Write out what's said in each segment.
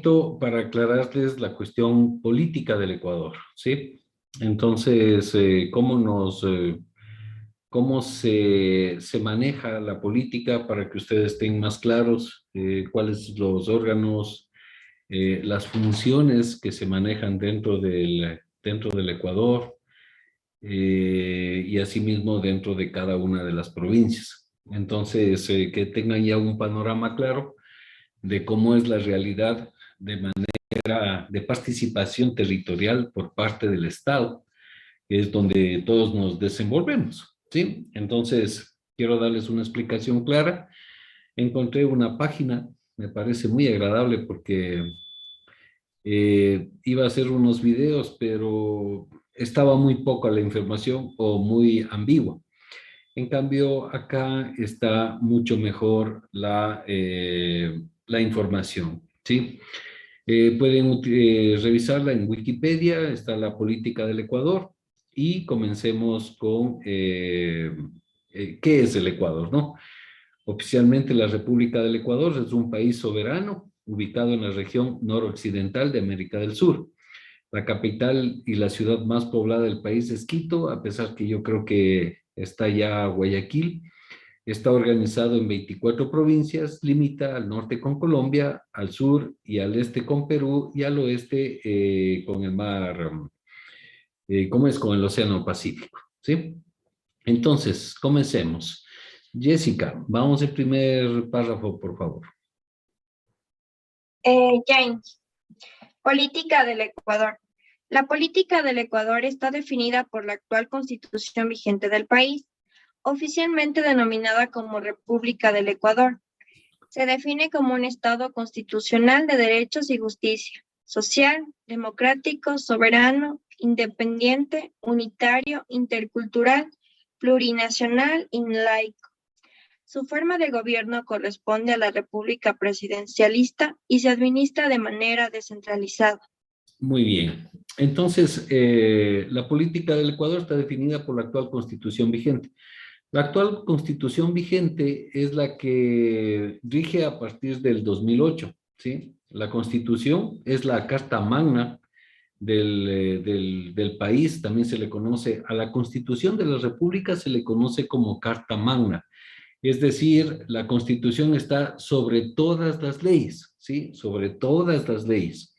poquito para aclararles la cuestión política del Ecuador, ¿sí? Entonces, cómo se maneja la política para que ustedes estén más claros, cuáles los órganos, las funciones que se manejan dentro del Ecuador, y asimismo dentro de cada una de las provincias. Entonces, que tengan ya un panorama claro de cómo es la realidad de manera de participación territorial por parte del Estado, que es donde todos nos desenvolvemos, ¿sí? Entonces, quiero darles una explicación clara. Encontré una página, me parece muy agradable porque iba a hacer unos videos, pero estaba muy poca la información o muy ambigua. En cambio, acá está mucho mejor la información, ¿sí? Pueden revisarla en Wikipedia, está la política del Ecuador, y comencemos con qué es el Ecuador, ¿no? Oficialmente, la República del Ecuador es un país soberano ubicado en la región noroccidental de América del Sur. La capital y la ciudad más poblada del país es Quito, a pesar que yo creo que está ya Guayaquil. Está organizado en 24 provincias, limita al norte con Colombia, al sur y al este con Perú, y al oeste con el mar, ¿cómo es? Con el Océano Pacífico, ¿sí? Entonces, comencemos. Jessica, vamos al primer párrafo, por favor. James, política del Ecuador. La política del Ecuador está definida por la actual constitución vigente del país, oficialmente denominada como República del Ecuador. Se define como un Estado constitucional de derechos y justicia, social, democrático, soberano, independiente, unitario, intercultural, plurinacional y laico. Su forma de gobierno corresponde a la República presidencialista y se administra de manera descentralizada. Muy bien. Entonces, la política del Ecuador está definida por la actual constitución vigente. La actual constitución vigente es la que rige a partir del 2008, ¿sí? La constitución es la carta magna del país, también se le conoce, a la constitución de la república se le conoce como carta magna. Es decir, la constitución está sobre todas las leyes, ¿sí? Sobre todas las leyes.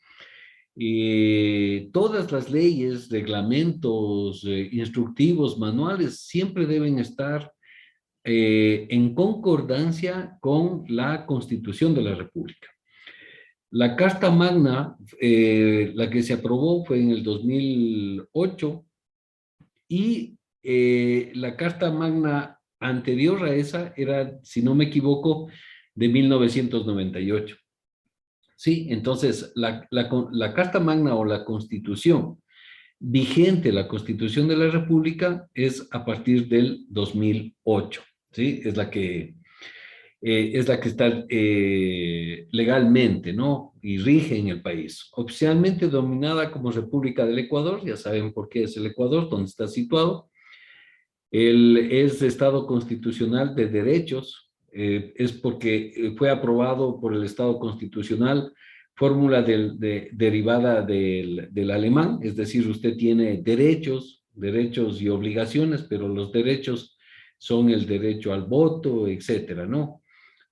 Y todas las leyes, reglamentos, instructivos, manuales, siempre deben estar en concordancia con la Constitución de la República. La Carta Magna, la que se aprobó fue en el 2008, y la Carta Magna anterior a esa era, si no me equivoco, de 1998. Sí, entonces la Carta Magna o la Constitución vigente, la Constitución de la República, es a partir del 2008, ¿sí? Es la que está legalmente, ¿no? Y rige en el país. Oficialmente dominada como República del Ecuador, ya saben por qué es el Ecuador, donde está situado. Es Estado constitucional de derechos, es porque fue aprobado por el Estado constitucional, fórmula derivada del alemán, es decir, usted tiene derechos y obligaciones, pero los derechos son el derecho al voto, etcétera, ¿no?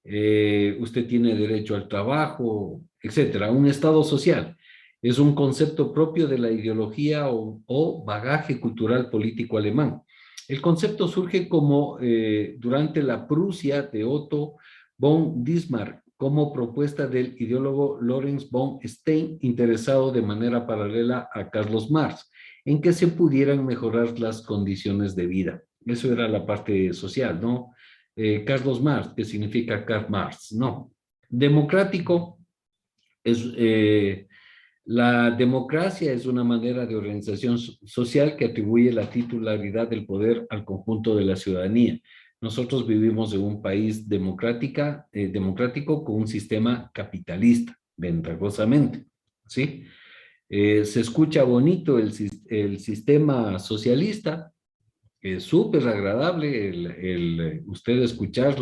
Usted tiene derecho al trabajo, etcétera. Un Estado social es un concepto propio de la ideología o bagaje cultural político alemán. El concepto surge como durante la Prusia de Otto von Bismarck, como propuesta del ideólogo Lorenz von Stein, interesado de manera paralela a Carlos Marx, en que se pudieran mejorar las condiciones de vida. Eso era la parte social, ¿no? Carlos Marx, que significa Karl Marx, no. Democrático es... la democracia es una manera de organización social que atribuye la titularidad del poder al conjunto de la ciudadanía. Nosotros vivimos en un país democrático con un sistema capitalista, ventajosamente, ¿sí? Se escucha bonito el sistema socialista, es súper agradable usted escuchar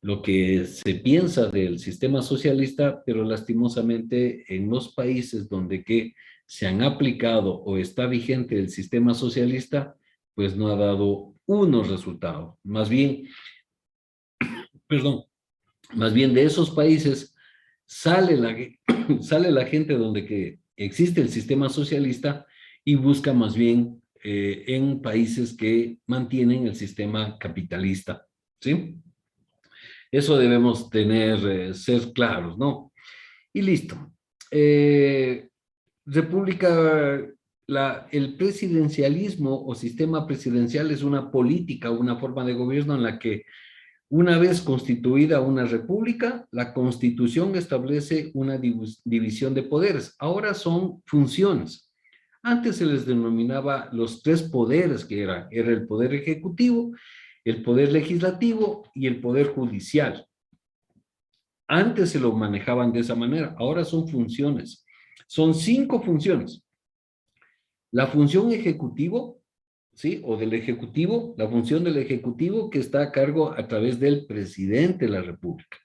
lo que se piensa del sistema socialista, pero lastimosamente en los países donde que se han aplicado o está vigente el sistema socialista, pues no ha dado unos resultados. Más bien, perdón, más bien de esos países sale la, sale la gente donde que existe el sistema socialista y busca más bien en países que mantienen el sistema capitalista, ¿sí? Eso debemos tener, ser claros, ¿no? Y listo. Eh, República, el presidencialismo o sistema presidencial es una política, una forma de gobierno en la que una vez constituida una república, la Constitución establece una división de poderes. Ahora son funciones. Antes se les denominaba los tres poderes que era el poder ejecutivo, el poder legislativo y el poder judicial. Antes se lo manejaban de esa manera, ahora son funciones. Son 5 funciones. La función ejecutivo, ¿sí? O del ejecutivo, la función del ejecutivo que está a cargo a través del presidente de la República.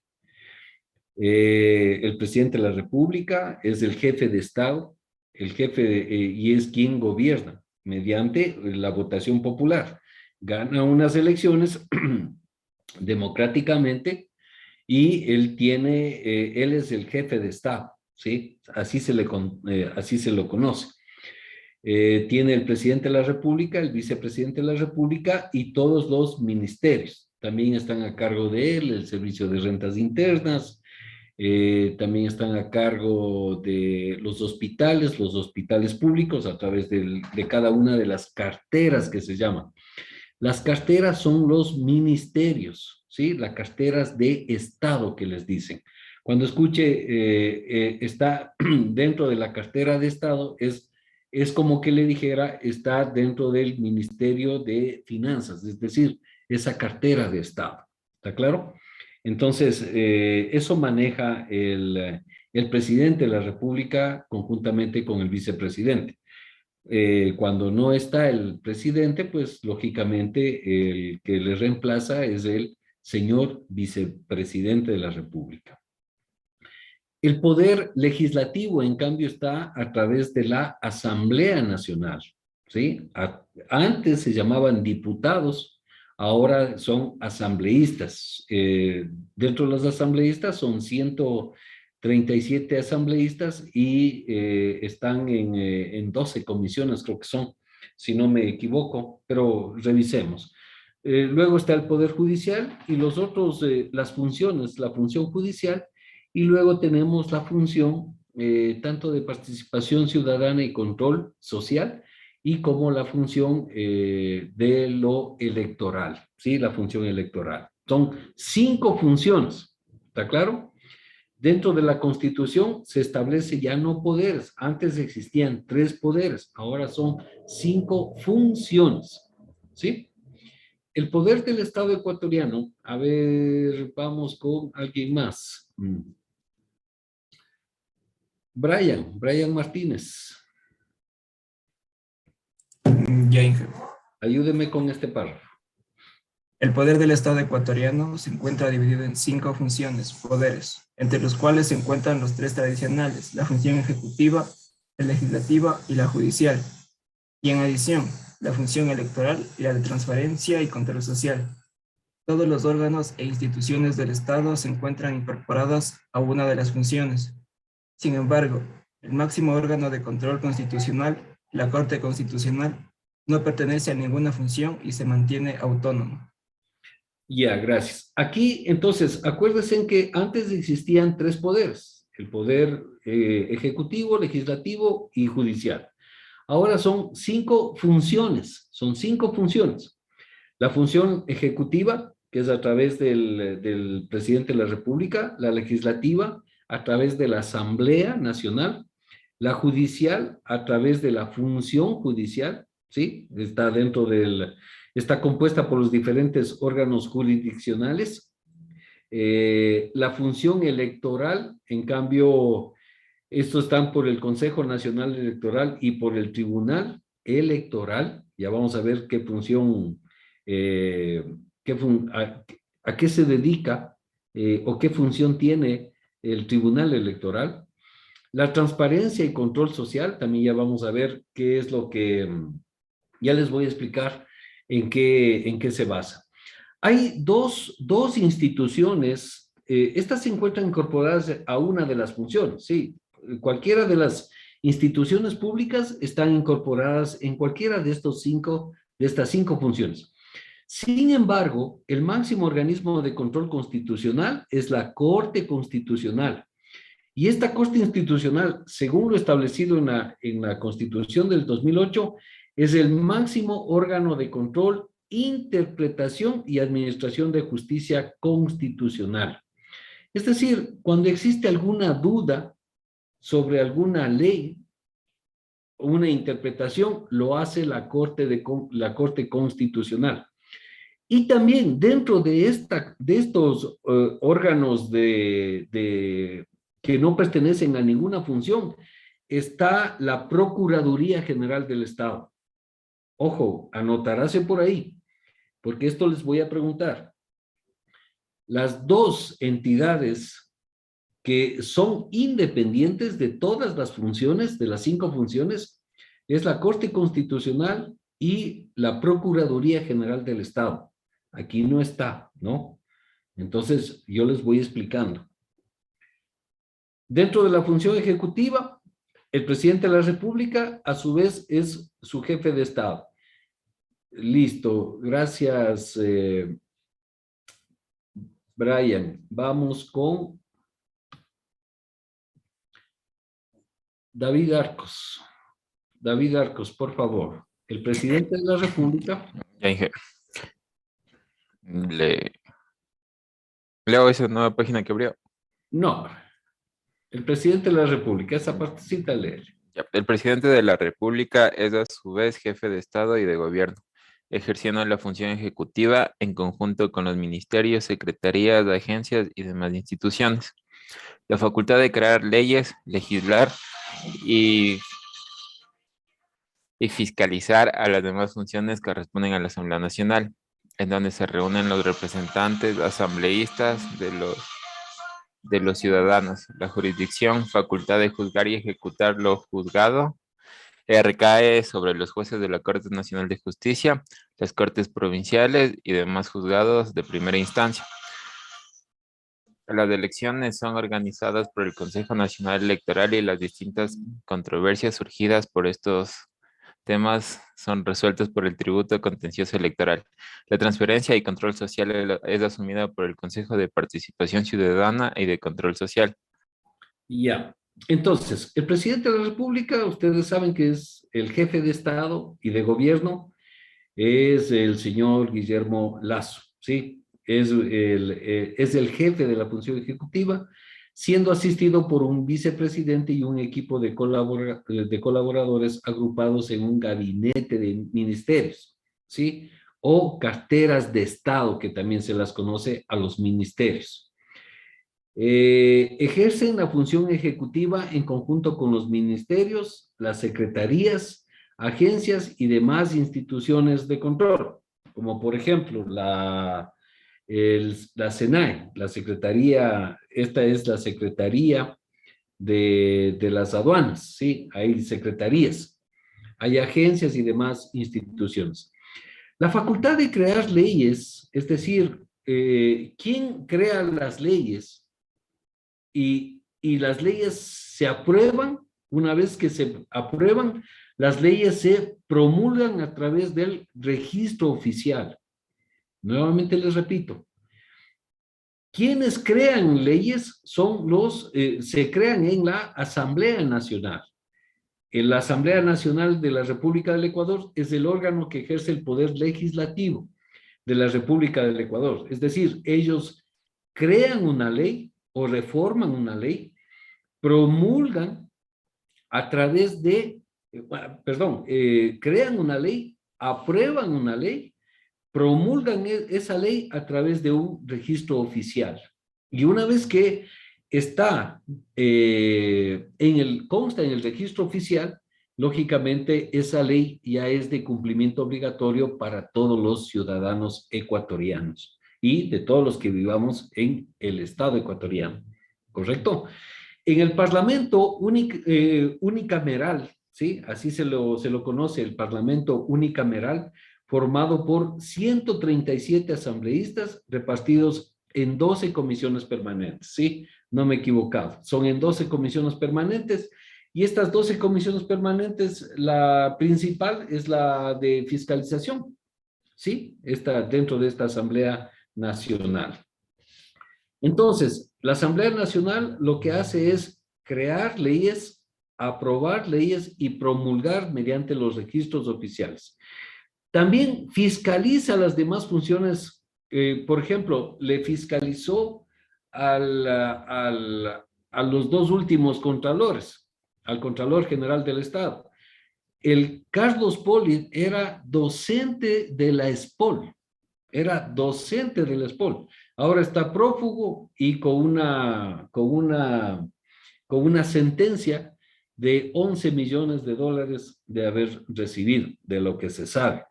El presidente de la República es el jefe de Estado, el jefe y es quien gobierna mediante la votación popular. Gana unas elecciones democráticamente y él es el jefe de Estado, ¿sí? Así se lo conoce. Tiene el presidente de la República, el vicepresidente de la República y todos los ministerios. También están a cargo de él el Servicio de Rentas Internas, también están a cargo de los hospitales públicos a través de cada una de las carteras que se llaman. Las carteras son los ministerios, ¿sí? Las carteras de Estado que les dicen. Cuando escuche, está dentro de la cartera de Estado, es como que le dijera, está dentro del Ministerio de Finanzas, es decir, esa cartera de Estado. ¿Está claro? Entonces, eso maneja el presidente de la República conjuntamente con el vicepresidente. Cuando no está el presidente, pues lógicamente el que le reemplaza es el señor vicepresidente de la República. El poder legislativo, en cambio, está a través de la Asamblea Nacional, ¿sí? Antes se llamaban diputados, ahora son asambleístas. Dentro de los asambleístas son 137 asambleístas y están en 12 comisiones, creo que son, si no me equivoco, pero revisemos. Luego está el Poder Judicial y los otros, las funciones, la función judicial, y luego tenemos la función tanto de participación ciudadana y control social, y como la función de lo electoral, ¿sí? La función electoral. Son 5 funciones, ¿está claro? Dentro de la Constitución se establece ya no poderes. Antes existían 3 poderes, ahora son 5 funciones, ¿sí? El poder del Estado ecuatoriano, a ver, vamos con alguien más. Brian Martínez. Ya, Inge. Ayúdeme con este párrafo. El poder del Estado ecuatoriano se encuentra dividido en 5 funciones, poderes, entre los cuales se encuentran los 3 tradicionales, la función ejecutiva, la legislativa y la judicial. Y en adición, la función electoral y la de transparencia y control social. Todos los órganos e instituciones del Estado se encuentran incorporados a una de las funciones. Sin embargo, el máximo órgano de control constitucional, la Corte Constitucional, no pertenece a ninguna función y se mantiene autónomo. Ya, gracias. Aquí, entonces, acuérdense en que antes existían 3 poderes, el poder ejecutivo, legislativo y judicial. Ahora son 5 funciones, La función ejecutiva, que es a través del presidente de la República, la legislativa, a través de la Asamblea Nacional, la judicial, a través de la función judicial, ¿sí? Está compuesta por los diferentes órganos jurisdiccionales. La función electoral, en cambio, estos están por el Consejo Nacional Electoral y por el Tribunal Electoral. Ya vamos a ver qué función, a qué se dedica o qué función tiene el Tribunal Electoral. La transparencia y control social, también ya vamos a ver qué es lo que, ya les voy a explicar en qué se basa. Hay dos instituciones, estas se encuentran incorporadas a una de las funciones, sí, cualquiera de las instituciones públicas están incorporadas en cualquiera de estas cinco funciones. Sin embargo, el máximo organismo de control constitucional es la Corte Constitucional. Y esta Corte Institucional, según lo establecido en la Constitución del 2008, es el máximo órgano de control, interpretación y administración de justicia constitucional. Es decir, cuando existe alguna duda sobre alguna ley o una interpretación, lo hace la Corte Constitucional. Y también dentro de estos órganos que no pertenecen a ninguna función, está la Procuraduría General del Estado. Ojo, anotaráse por ahí, porque esto les voy a preguntar. Las dos entidades que son independientes de todas las funciones, de las 5 funciones, es la Corte Constitucional y la Procuraduría General del Estado. Aquí no está, ¿no? Entonces, yo les voy explicando. Dentro de la función ejecutiva, el presidente de la República, a su vez, es su jefe de Estado. Listo, gracias, Brian. Vamos con David Arcos. David Arcos, por favor. El presidente de la República. Ya dije. Leo esa nueva página que abrió. No. El presidente de la República, esa partecita leer. El presidente de la República es a su vez jefe de Estado y de Gobierno, ejerciendo la función ejecutiva en conjunto con los ministerios, secretarías, agencias y demás instituciones. La facultad de crear leyes, legislar y fiscalizar a las demás funciones que corresponden a la Asamblea Nacional, en donde se reúnen los representantes asambleístas de los ciudadanos. La jurisdicción, facultad de juzgar y ejecutar lo juzgado, recae sobre los jueces de la Corte Nacional de Justicia, las Cortes Provinciales y demás juzgados de primera instancia. Las elecciones son organizadas por el Consejo Nacional Electoral y las distintas controversias surgidas por estos temas son resueltos por el Tributo Contencioso Electoral. La transferencia y control social es asumida por el Consejo de Participación Ciudadana y de Control Social. Ya. Entonces, el presidente de la República, ustedes saben que es el jefe de Estado y de Gobierno, es el señor Guillermo Lasso, ¿sí? Es el jefe de la función ejecutiva, siendo asistido por un vicepresidente y un equipo de colaboradores agrupados en un gabinete de ministerios, ¿sí? O carteras de Estado, que también se las conoce a los ministerios. Ejercen la función ejecutiva en conjunto con los ministerios, las secretarías, agencias y demás instituciones de control, como por ejemplo la SENAE, la Secretaría, esta es la Secretaría de las Aduanas, ¿sí? Hay secretarías, hay agencias y demás instituciones. La facultad de crear leyes, es decir, ¿quién crea las leyes? Y las leyes se aprueban, una vez que se aprueban, las leyes se promulgan a través del registro oficial. Nuevamente les repito, quienes crean leyes son se crean en la Asamblea Nacional. La Asamblea Nacional de la República del Ecuador es el órgano que ejerce el poder legislativo de la República del Ecuador. Es decir, ellos crean una ley o reforman una ley, promulgan a través de, crean una ley, aprueban una ley, promulgan esa ley a través de un registro oficial. Y una vez que está consta en el registro oficial, lógicamente esa ley ya es de cumplimiento obligatorio para todos los ciudadanos ecuatorianos. y de todos los que vivamos en el Estado ecuatoriano, ¿correcto? En el Parlamento unicameral, ¿sí? Así se lo conoce, el Parlamento unicameral, formado por 137 asambleístas repartidos en 12 comisiones permanentes, ¿sí? No me he equivocado, son en 12 comisiones permanentes, y estas 12 comisiones permanentes, la principal es la de fiscalización, ¿sí? Está dentro de esta Asamblea Nacional. Entonces, la Asamblea Nacional lo que hace es crear leyes, aprobar leyes y promulgar mediante los registros oficiales. También fiscaliza las demás funciones. Por ejemplo, le fiscalizó a los dos últimos contralores, al Contralor General del Estado. El Carlos Poli era docente de la ESPOL, Ahora está prófugo y con una sentencia de 11 millones de dólares de haber recibido, de lo que se sabe.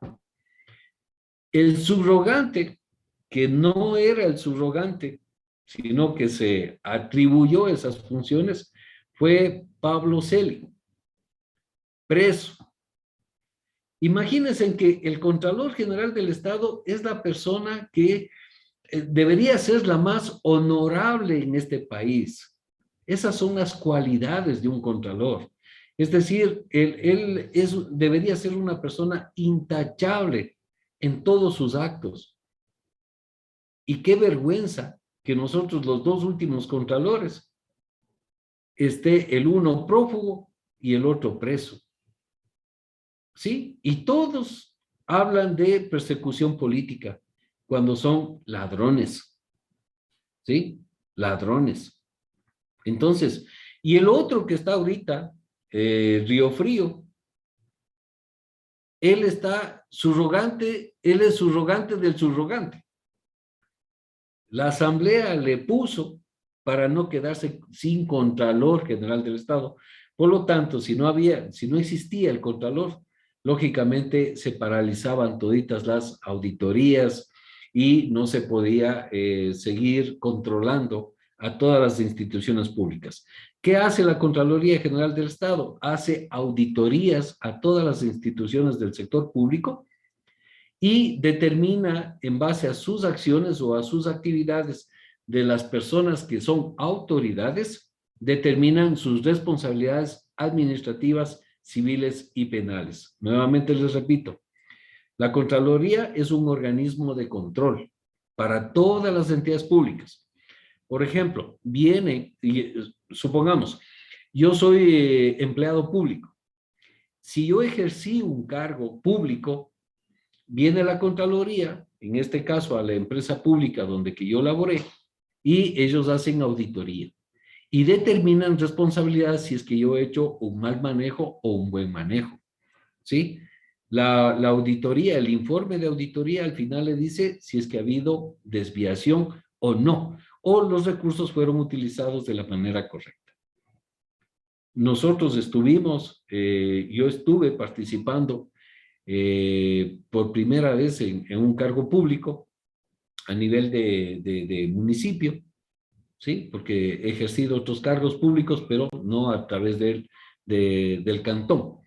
El subrogante, que no era el subrogante, sino que se atribuyó esas funciones, fue Pablo Celi, preso. Imagínense que el Contralor General del Estado es la persona que debería ser la más honorable en este país. Esas son las cualidades de un contralor. Es decir, él debería ser una persona intachable en todos sus actos. Y qué vergüenza que nosotros, los dos últimos contralores, esté el uno prófugo y el otro preso. ¿Sí? Y todos hablan de persecución política cuando son ladrones. ¿Sí? Ladrones. Entonces, y el otro que está ahorita, Río Frío, él está subrogante, él es subrogante del subrogante. La Asamblea le puso para no quedarse sin Contralor General del Estado. Por lo tanto, si no existía el Contralor, lógicamente se paralizaban toditas las auditorías y no se podía seguir controlando a todas las instituciones públicas. ¿Qué hace la Contraloría General del Estado? Hace auditorías a todas las instituciones del sector público y determina en base a sus acciones o a sus actividades de las personas que son autoridades, determinan sus responsabilidades administrativas, civiles y penales. Nuevamente les repito, la Contraloría es un organismo de control para todas las entidades públicas. Por ejemplo, supongamos, yo soy empleado público. Si yo ejercí un cargo público, viene la Contraloría, en este caso a la empresa pública donde que yo laboré, y ellos hacen auditoría y determinan responsabilidades si es que yo he hecho un mal manejo o un buen manejo, ¿sí? La auditoría, el informe de auditoría al final le dice si es que ha habido desviación o no, o los recursos fueron utilizados de la manera correcta. Nosotros yo estuve participando por primera vez en un cargo público a nivel de municipio, ¿sí? Porque he ejercido otros cargos públicos, pero no a través del cantón.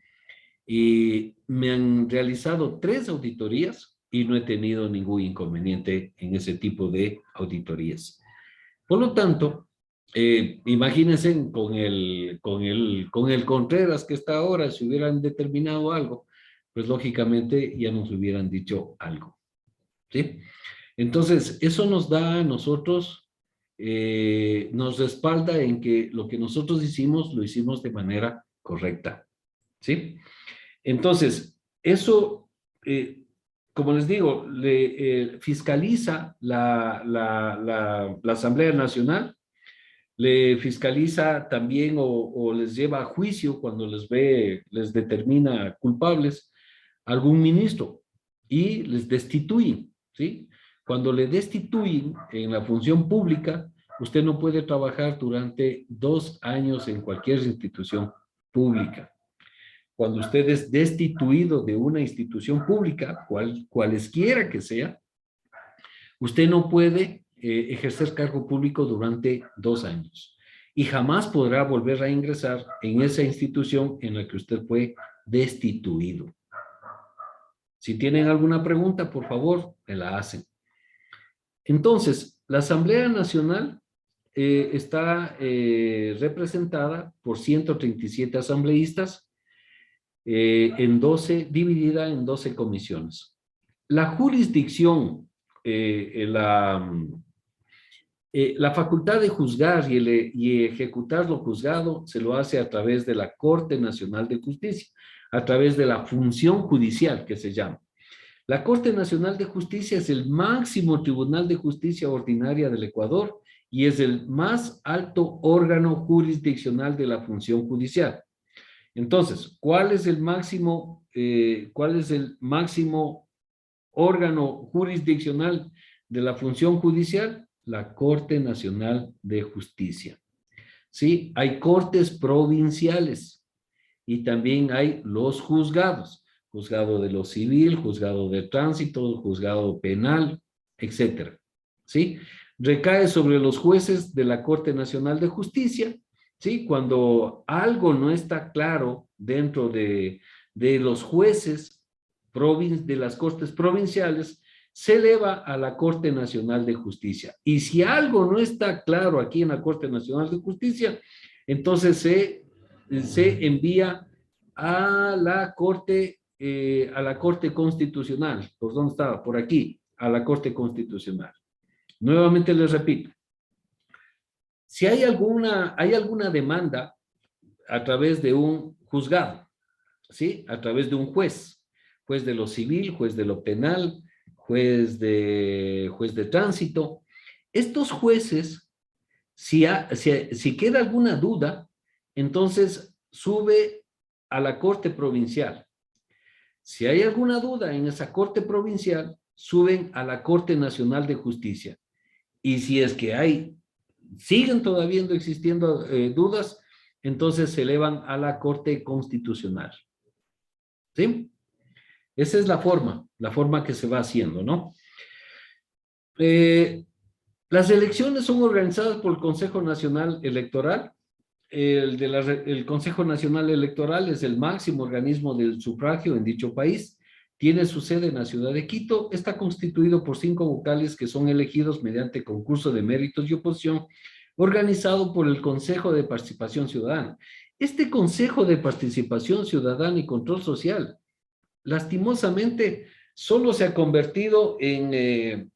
Y me han realizado 3 auditorías y no he tenido ningún inconveniente en ese tipo de auditorías. Por lo tanto, imagínense con el Contreras que está ahora, si hubieran determinado algo, pues lógicamente ya nos hubieran dicho algo, ¿sí? Entonces, eso nos da a nosotros, nos respalda en que lo que nosotros hicimos, lo hicimos de manera correcta, ¿sí? Entonces, eso, como les digo, fiscaliza la Asamblea Nacional, le fiscaliza también o les lleva a juicio cuando les determina culpables algún ministro y les destituyen, ¿sí? Cuando le destituyen en la función pública, usted no puede trabajar durante 2 años en cualquier institución pública. Cuando usted es destituido de una institución pública, cualesquiera que sea, usted no puede ejercer cargo público durante 2 años y jamás podrá volver a ingresar en esa institución en la que usted fue destituido. Si tienen alguna pregunta, por favor, me la hacen. Entonces, la Asamblea Nacional está representada por 137 asambleístas dividida en 12 comisiones. La jurisdicción, la facultad de juzgar y ejecutar lo juzgado se lo hace a través de la Corte Nacional de Justicia, a través de la función judicial que se llama. La Corte Nacional de Justicia es el máximo tribunal de justicia ordinaria del Ecuador y es el más alto órgano jurisdiccional de la función judicial. Entonces, ¿cuál es el máximo órgano jurisdiccional de la función judicial? La Corte Nacional de Justicia. ¿Sí? Hay cortes provinciales y también hay los juzgados. Juzgado de lo civil, juzgado de tránsito, juzgado penal, etcétera. ¿Sí? Recae sobre los jueces de la Corte Nacional de Justicia, ¿sí? Cuando algo no está claro dentro de los jueces de las cortes provinciales, se eleva a la Corte Nacional de Justicia. Y si algo no está claro aquí en la Corte Nacional de Justicia, entonces se envía a la Corte Constitucional. ¿Por dónde estaba? Por aquí, a la Corte Constitucional. Nuevamente les repito, si hay alguna demanda a través de un juzgado, ¿sí? A través de un juez de lo civil, juez de lo penal, juez de tránsito, estos jueces, si queda alguna duda, entonces sube a la Corte Provincial. Si hay alguna duda en esa Corte Provincial, suben a la Corte Nacional de Justicia. Y si es que siguen todavía existiendo dudas, entonces se elevan a la Corte Constitucional. ¿Sí? Esa es la forma que se va haciendo, ¿no? Las elecciones son organizadas por el Consejo Nacional Electoral. El Consejo Nacional Electoral es el máximo organismo del sufragio en dicho país. Tiene su sede en la ciudad de Quito. Está constituido por 5 vocales que son elegidos mediante concurso de méritos y oposición, organizado por el Consejo de Participación Ciudadana. Este Consejo de Participación Ciudadana y Control Social, lastimosamente, solo se ha convertido en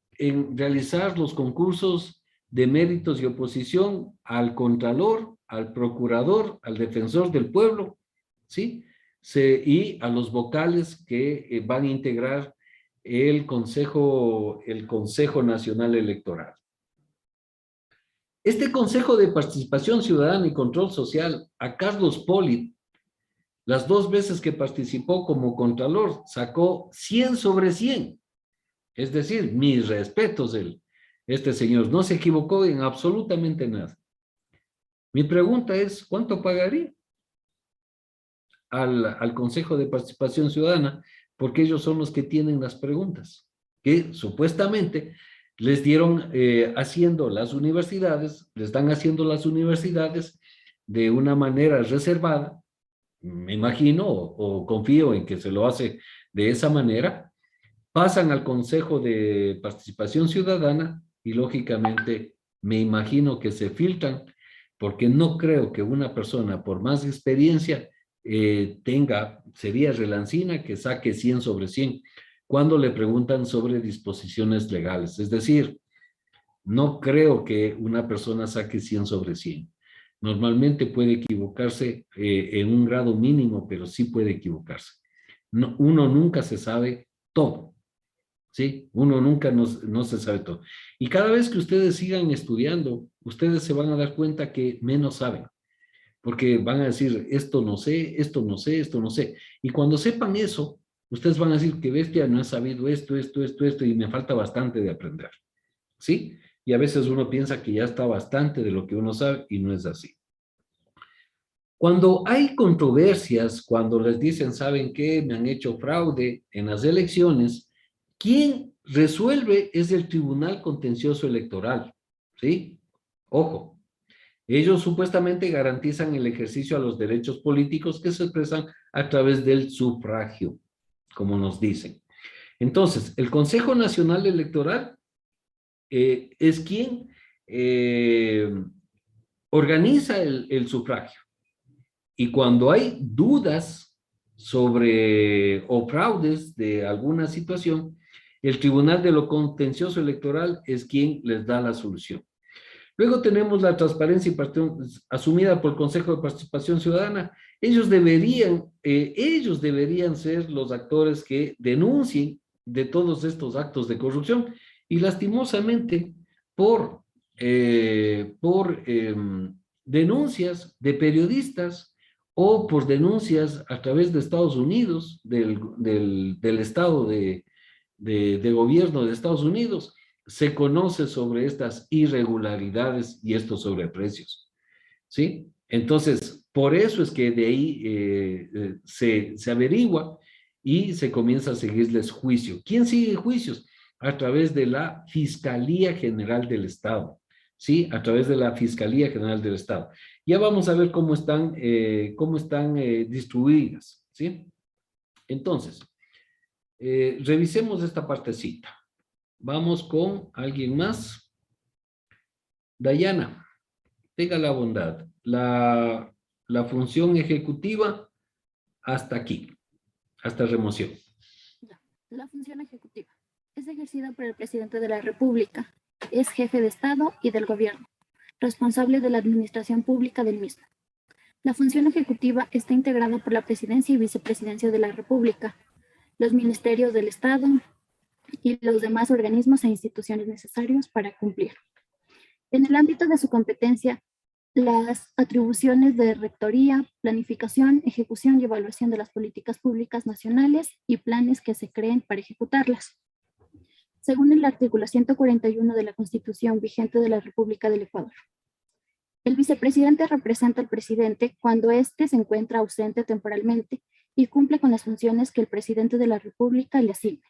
realizar los concursos de méritos y oposición al Contralor, al Procurador, al Defensor del Pueblo, ¿sí? Y a los vocales que van a integrar el Consejo Nacional Electoral. Este Consejo de Participación Ciudadana y Control Social, a Carlos Poli, las 2 veces que participó como Contralor, sacó 100 sobre 100. Es decir, mis respetos, este señor no se equivocó en absolutamente nada. Mi pregunta es, ¿cuánto pagaría al Consejo de Participación Ciudadana? Porque ellos son los que tienen las preguntas, que supuestamente les dieron haciendo las universidades, les están haciendo las universidades de una manera reservada, me imagino, o confío en que se lo hace de esa manera, pasan al Consejo de Participación Ciudadana y lógicamente me imagino que se filtran, porque no creo que una persona, por más experiencia, sería relancina que saque 100 sobre 100 cuando le preguntan sobre disposiciones legales. Es decir, no creo que una persona saque 100 sobre 100. Normalmente puede equivocarse en un grado mínimo, pero sí puede equivocarse. No, uno nunca se sabe todo, ¿sí? Uno nunca no se sabe todo. Y cada vez que ustedes sigan estudiando, ustedes se van a dar cuenta que menos saben, porque van a decir, esto no sé, esto no sé, esto no sé. Y cuando sepan eso, ustedes van a decir, que bestia, no he sabido esto, y me falta bastante de aprender, ¿sí? Y a veces uno piensa que ya está bastante de lo que uno sabe y no es así. Cuando hay controversias, cuando les dicen, ¿saben qué? Me han hecho fraude en las elecciones, ¿quién resuelve es el Tribunal Contencioso Electoral, ¿sí? Ojo, ellos supuestamente garantizan el ejercicio a los derechos políticos que se expresan a través del sufragio, como nos dicen. Entonces, el Consejo Nacional Electoral es quien organiza el sufragio. Y cuando hay dudas sobre o fraudes de alguna situación, el Tribunal de lo Contencioso Electoral es quien les da la solución. Luego tenemos la transparencia y participación asumida por el Consejo de Participación Ciudadana. Ellos deberían ser los actores que denuncien de todos estos actos de corrupción y lastimosamente por denuncias de periodistas o por denuncias a través de Estados Unidos, del Estado de gobierno de Estados Unidos, se conoce sobre estas irregularidades y estos sobreprecios, ¿sí? Entonces, por eso es que de ahí se averigua y se comienza a seguirles juicio. ¿Quién sigue juicios? A través de la Fiscalía General del Estado, ¿sí? A través de la Fiscalía General del Estado. Ya vamos a ver cómo están distribuidas, ¿sí? Entonces, revisemos esta partecita. Vamos con alguien más. Dayana, tenga la bondad. La función ejecutiva hasta aquí, hasta remoción. La función ejecutiva es ejercida por el presidente de la República. Es jefe de Estado y del gobierno, responsable de la administración pública del mismo. La función ejecutiva está integrada por la presidencia y vicepresidencia de la República, los ministerios del Estado y los demás organismos e instituciones necesarios para cumplir. En el ámbito de su competencia, las atribuciones de rectoría, planificación, ejecución y evaluación de las políticas públicas nacionales y planes que se creen para ejecutarlas. Según el artículo 141 de la Constitución vigente de la República del Ecuador, el vicepresidente representa al presidente cuando éste se encuentra ausente temporalmente y cumple con las funciones que el presidente de la República le asigne.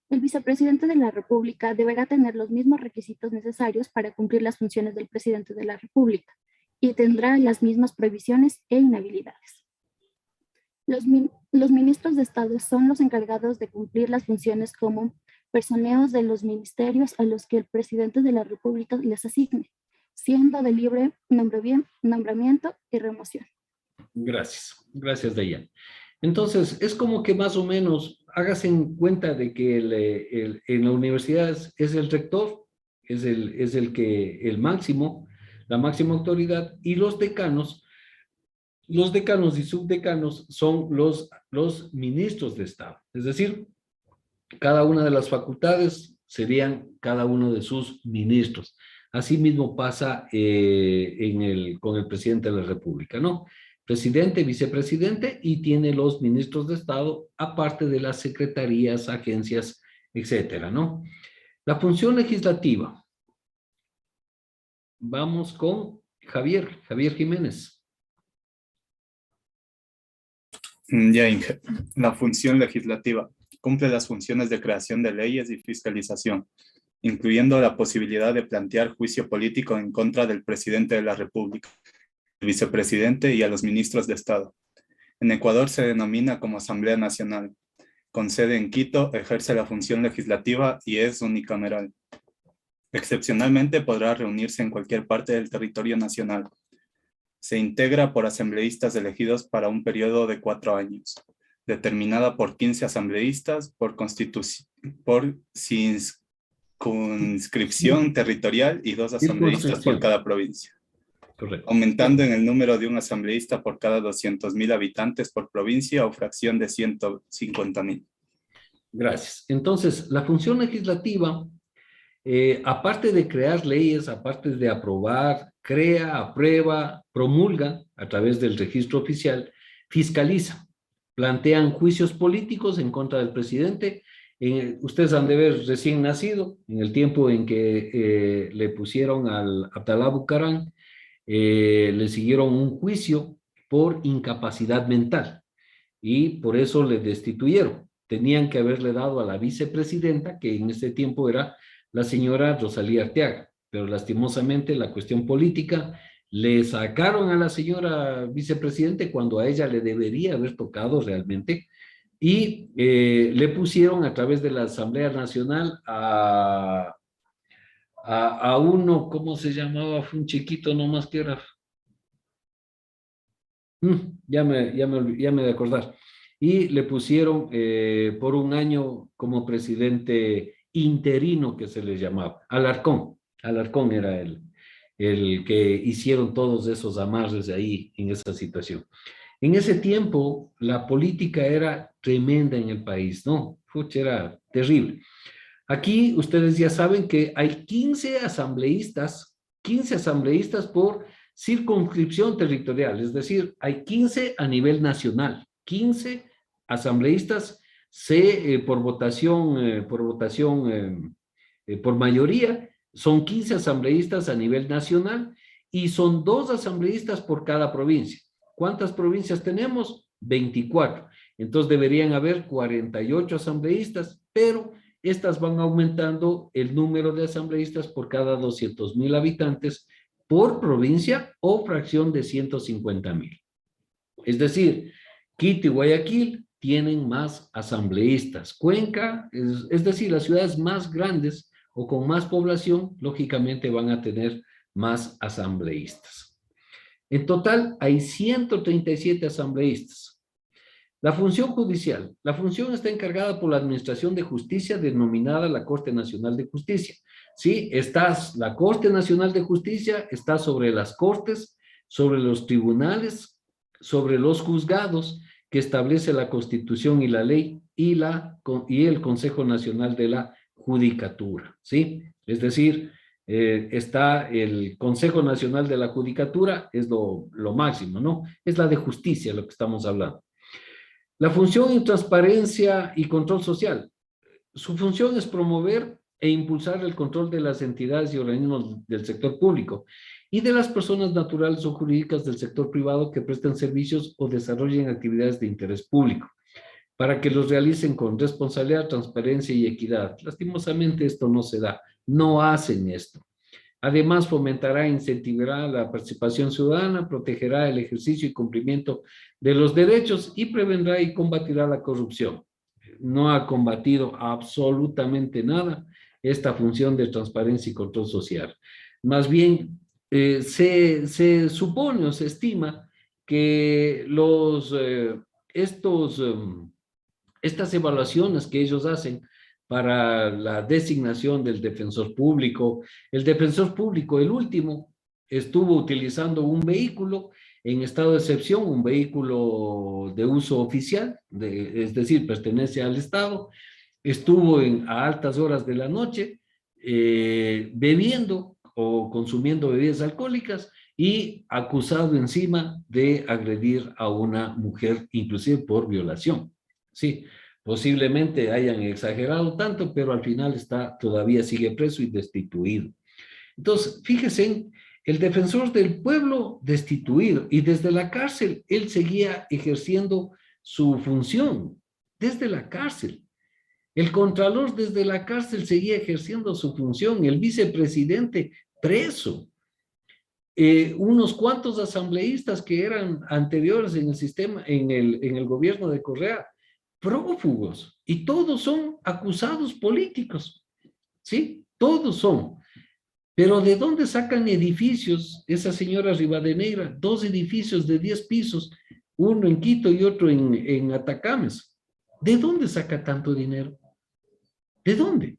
El vicepresidente de la República deberá tener los mismos requisitos necesarios para cumplir las funciones del presidente de la República y tendrá las mismas prohibiciones e inhabilidades. Los ministros de Estado son los encargados de cumplir las funciones como personeros de los ministerios a los que el presidente de la República les asigne, siendo de libre nombramiento y remoción. Gracias, gracias Dayan. Entonces, es como que más o menos hágase en cuenta de que en la universidad es el rector, es el máximo, la máxima autoridad, y los decanos y subdecanos son los ministros de Estado. Es decir, cada una de las facultades serían cada uno de sus ministros. Asimismo pasa con el presidente de la República, ¿no? Presidente, vicepresidente, y tiene los ministros de Estado, aparte de las secretarías, agencias, etcétera, ¿no? La función legislativa. Vamos con Javier Jiménez. Ya, Inge. La función legislativa cumple las funciones de creación de leyes y fiscalización, incluyendo la posibilidad de plantear juicio político en contra del presidente de la República, el vicepresidente y a los ministros de Estado. En Ecuador se denomina como Asamblea Nacional. Con sede en Quito, ejerce la función legislativa y es unicameral. Excepcionalmente podrá reunirse en cualquier parte del territorio nacional. Se integra por asambleístas elegidos para un periodo de 4 años, determinada por 15 asambleístas por circunscripción territorial y 2 asambleístas por cada provincia. Correcto. Aumentando en el número de un asambleísta por cada 200.000 habitantes por provincia o fracción de 150.000. Gracias. Entonces, la función legislativa, aparte de crear leyes, aparte de aprobar, crea, aprueba, promulga a través del registro oficial, fiscaliza, plantean juicios políticos en contra del presidente. Ustedes han de ver recién nacido, en el tiempo en que le pusieron al Abdalá Bucaram, le siguieron un juicio por incapacidad mental y por eso le destituyeron. tenían que haberle dado a la vicepresidenta, que en ese tiempo era la señora Rosalía Arteaga, pero lastimosamente la cuestión política le sacaron a la señora vicepresidente cuando a ella le debería haber tocado realmente, y le pusieron a través de la Asamblea Nacional a uno, ¿cómo se llamaba? Fue un chiquito nomás que era. Ya me de acordar. Y le pusieron por un año como presidente interino, que se le llamaba, Alarcón. Alarcón era el que hicieron todos esos amarres de ahí en esa situación. En ese tiempo, la política era tremenda en el país, ¿no? Fucha, era terrible. Aquí ustedes ya saben que hay 15 asambleístas por circunscripción territorial, es decir, hay 15 a nivel nacional, 15 asambleístas por mayoría, son 15 asambleístas a nivel nacional y son 2 asambleístas por cada provincia. ¿Cuántas provincias tenemos? 24. Entonces deberían haber 48 asambleístas, pero estas van aumentando el número de asambleístas por cada 200,000 habitantes por provincia o fracción de 150,000. Es decir, Quito y Guayaquil tienen más asambleístas. Cuenca, es decir, las ciudades más grandes o con más población, lógicamente van a tener más asambleístas. En total hay 137 asambleístas. La función judicial. La función está encargada por la Administración de Justicia, denominada la Corte Nacional de Justicia. Sí, la Corte Nacional de Justicia está sobre las cortes, sobre los tribunales, sobre los juzgados que establece la Constitución y la ley y el Consejo Nacional de la Judicatura. ¿Sí? Es decir, está el Consejo Nacional de la Judicatura, es lo máximo, ¿no? Es la de justicia lo que estamos hablando. La función en transparencia y control social. Su función es promover e impulsar el control de las entidades y organismos del sector público y de las personas naturales o jurídicas del sector privado que presten servicios o desarrollen actividades de interés público, para que los realicen con responsabilidad, transparencia y equidad. Lastimosamente esto no se da, no hacen esto. Además, fomentará e incentivará la participación ciudadana, protegerá el ejercicio y cumplimiento de los derechos y prevendrá y combatirá la corrupción. No ha combatido absolutamente nada esta función de transparencia y control social. Más bien, se supone o se estima que estas evaluaciones que ellos hacen para la designación del defensor público. El defensor público, el último, estuvo utilizando un vehículo en estado de excepción, un vehículo de uso oficial, es decir, pertenece al Estado, estuvo a altas horas de la noche bebiendo o consumiendo bebidas alcohólicas y acusado encima de agredir a una mujer, inclusive por violación. Sí. Posiblemente hayan exagerado tanto, pero al final todavía sigue preso y destituido. Entonces, fíjense, el defensor del pueblo destituido, y desde la cárcel él seguía ejerciendo su función, desde la cárcel. El contralor desde la cárcel seguía ejerciendo su función, el vicepresidente preso. Unos cuantos asambleístas que eran anteriores en el sistema, en el gobierno de Correa, prófugos, y todos son acusados políticos, ¿sí? Todos son. Pero ¿de dónde sacan edificios esa señora Rivadeneira? 2 edificios de 10 pisos, uno en Quito y otro en Atacames. ¿De dónde saca tanto dinero? ¿De dónde?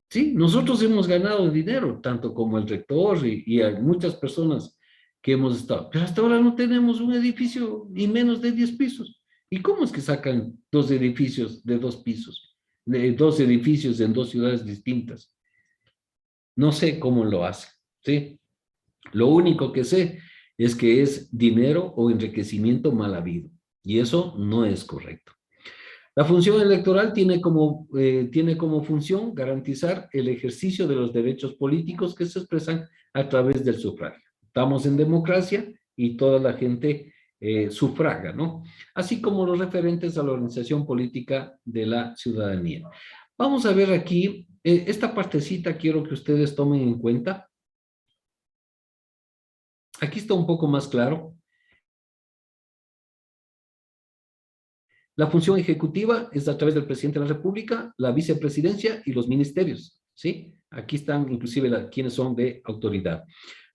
Sí, nosotros hemos ganado dinero, tanto como el rector y hay muchas personas que hemos estado, pero hasta ahora no tenemos un edificio y menos de 10 pisos. ¿Y cómo es que sacan 2 edificios de 2 pisos? 2 edificios en 2 ciudades distintas. No sé cómo lo hacen, ¿sí? Lo único que sé es que es dinero o enriquecimiento mal habido. Y eso no es correcto. La función electoral tiene como función garantizar el ejercicio de los derechos políticos que se expresan a través del sufragio. Estamos en democracia y toda la gente sufraga, ¿no? Así como los referentes a la organización política de la ciudadanía. Vamos a ver aquí, esta partecita quiero que ustedes tomen en cuenta. Aquí está un poco más claro. La función ejecutiva es a través del presidente de la República, la vicepresidencia y los ministerios, ¿sí? Aquí están inclusive quienes son de autoridad.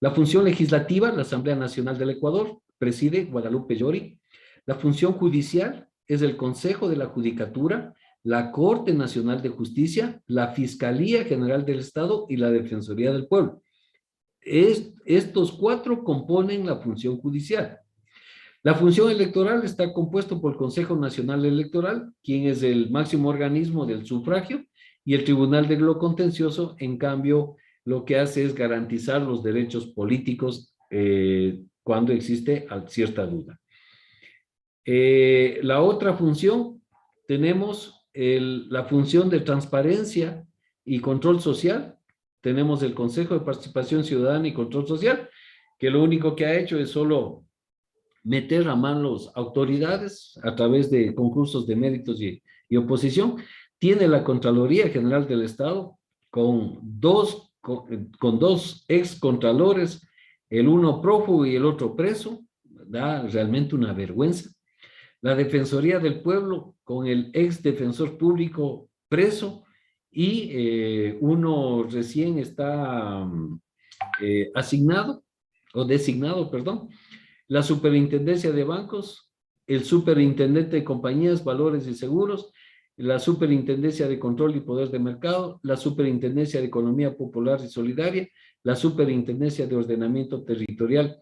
La función legislativa, la Asamblea Nacional del Ecuador, preside Guadalupe Llori. La función judicial es el Consejo de la Judicatura, la Corte Nacional de Justicia, la Fiscalía General del Estado y la Defensoría del Pueblo. Estos cuatro componen la función judicial. La función electoral está compuesto por el Consejo Nacional Electoral, quien es el máximo organismo del sufragio, y el Tribunal de lo Contencioso, en cambio, lo que hace es garantizar los derechos políticos cuando existe cierta duda. La otra función, tenemos la función de transparencia y control social. Tenemos el Consejo de Participación Ciudadana y Control Social, que lo único que ha hecho es solo meter a manos autoridades a través de concursos de méritos y oposición. Tiene la Contraloría General del Estado con dos ex contralores, el uno prófugo y el otro preso. Da realmente una vergüenza. La Defensoría del Pueblo con el ex defensor público preso y uno recién está asignado o designado, perdón. La Superintendencia de Bancos, el Superintendente de Compañías, Valores y Seguros, la Superintendencia de Control y Poder de Mercado, la Superintendencia de Economía Popular y Solidaria, la Superintendencia de Ordenamiento Territorial,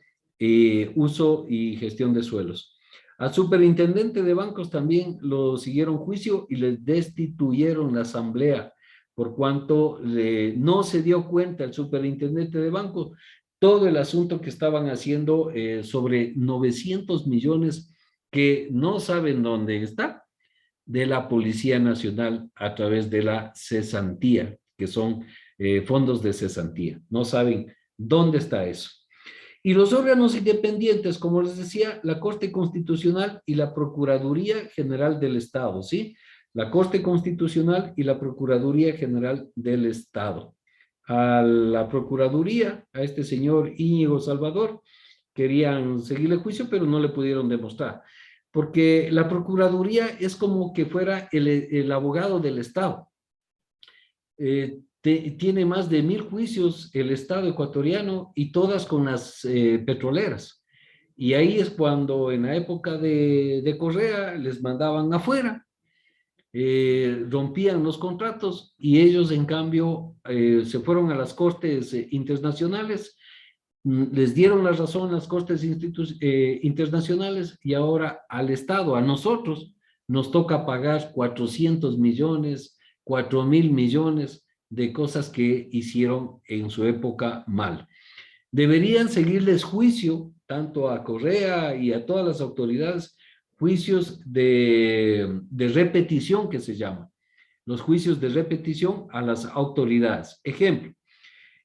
Uso y Gestión de Suelos. Al Superintendente de Bancos también lo siguieron juicio y le destituyeron la asamblea, por cuanto no se dio cuenta el Superintendente de Bancos todo el asunto que estaban haciendo sobre 900 millones que no saben dónde está, de la Policía Nacional a través de la cesantía, que son fondos de cesantía. No saben dónde está eso. Y los órganos independientes, como les decía, la Corte Constitucional y la Procuraduría General del Estado, ¿sí? La Corte Constitucional y la Procuraduría General del Estado. A la Procuraduría, a este señor Íñigo Salvador, querían seguirle juicio, pero no le pudieron demostrar, porque la Procuraduría es como que fuera el abogado del Estado. Tiene más de 1000 juicios el Estado ecuatoriano y todas con las petroleras. Y ahí es cuando en la época de Correa les mandaban afuera, rompían los contratos y ellos en cambio se fueron a las cortes internacionales, les dieron la razón las cortes internacionales y ahora al Estado, a nosotros, nos toca pagar 400 millones, 4.000 millones de cosas que hicieron en su época mal. Deberían seguirles juicio, tanto a Correa y a todas las autoridades, juicios de repetición que se llaman, los juicios de repetición a las autoridades. Ejemplo,